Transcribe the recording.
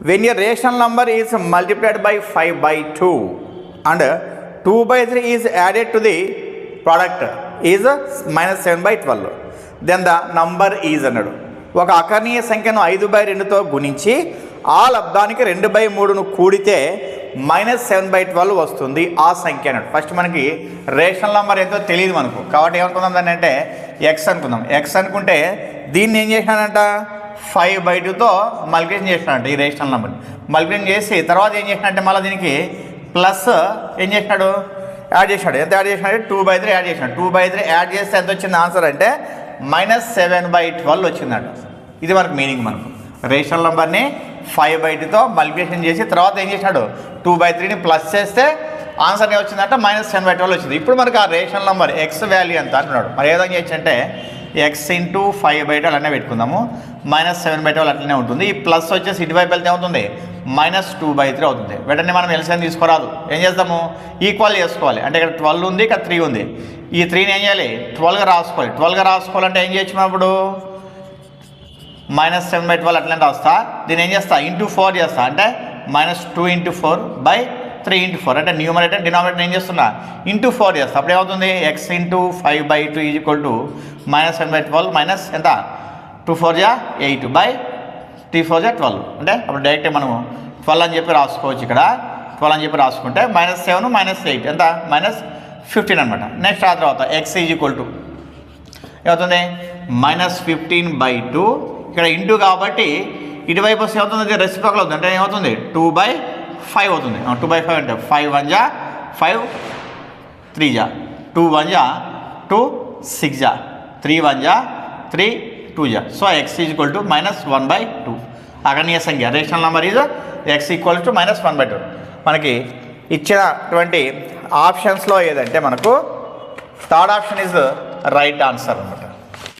when a rational number is multiplied by 5 by 2 and 2 by 3 is added to the product is minus 7 by 12, then the number is అన్నాడు. ఒక అకర్ణీయ సంఖ్యను 5/2తో గుణించి ఆ లబ్ధానికి 2/3ను కూడితే -7/12 వస్తుంది ఆ సంఖ్య అన్నాడు. ఫస్ట్ మనకి రేషనల్ నెంబర్ ఎంతో తెలియదు మనకు, కాబట్టి ఏమనుకుందాం దాన్ని అంటే ఎక్స్ అనుకుందాం. ఎక్స్ అనుకుంటే దీన్ని ఏం చేసినాడంట 5/2తో మల్టిప్లికేషన్ చేసినాడంట. ఈ రేషనల్ నెంబర్ని మల్టిప్లికేషన్ చేసి తర్వాత ఏం చేసినాడంటే మళ్ళీ దీనికి ప్లస్ ఏం చేసినాడు యాడ్ చేసినాడు. ఎంత యాడ్ చేసినాడు 2/3 యాడ్ చేసినాడు. 2/3 యాడ్ చేస్తే ఎంత వచ్చింది ఆన్సర్ అంటే -7/12 వచ్చిందంట. ఇది మనకు మీనింగ్. మనకు రేషనల్ నెంబర్ని 5/2తో మల్టిప్లికేషన్ చేసి తర్వాత ఏం చేసినాడు 2/3ని ప్లస్ చేస్తే ఆన్సర్ ఏం వచ్చిందంటే -7/12 వచ్చింది. ఇప్పుడు మనకు ఆ రేషనల్ నెంబర్ ఎక్స్ వాల్యూ ఎంత అంటున్నాడు. మరి ఏ విధంగా చేయొచ్చంటే ఎక్స్ ఇంటూ 5/2 అట్లనే పెట్టుకుందాము. -7/12 అట్లనే ఉంటుంది. ఈ ప్లస్ వచ్చేసి ఇటువైపు వెళ్తే ఏమవుతుంది -2/3 అవుతుంది. వెంటనే మనం ఎల్సిఎం తీసుకోరాదు. ఏం చేద్దాము ఈక్వల్ చేసుకోవాలి. అంటే ఇక్కడ 12 ఉంది, ఇక్కడ 3 ఉంది. ఈ 3ని ఏం చేయాలి 12గా రాసుకోవాలి. 12గా రాసుకోవాలంటే ఏం చేయొచ్చు అప్పుడు -7/12 అట్లనే రాస్తా. దీన్ని ఏం చేస్తా ఇంటూ 4 చేస్తా. అంటే -2 × 4 / 3 × 4 అంటే న్యూమరేటర్ డినామినేటర్ ఏం చేస్తున్నా ఇంటూ 4 చేస్తా. అప్పుడు ఏమవుతుంది X into 5/2 is equal to -7/12 minus ఎంత 2 4 = 8 / 3 4 = 12. అంటే అప్పుడు డైరెక్ట్ మనం 12 అని చెప్పి రాసుకోవచ్చు. ఇక్కడ 12 అని చెప్పి రాసుకుంటే -7 -8 ఎంత -15 అనమాట. నెక్స్ట్ ఆ తర్వాత ఎక్స్ ఈజ్ ఈక్వల్ టు ఏమవుతుంది -15/2. ఇక్కడ ఇంటూ కాబట్టి ఇటువైపు వస్తే ఏమవుతుంది రెసిప్రోకల్ అవుతుంది. అంటే ఏమవుతుంది 2/5 అవుతుంది. 2/5 అంటే 5 1 = 5 3 2 1 = 2 6 3 1 = 3 2 so X is equal to -1/2. అకర్ణీయ సంఖ్య rational number is X equal to -1/2. మనకి ఇచ్చినటువంటి ఆప్షన్స్లో ఏదంటే మనకు third option is right answer అనమాట.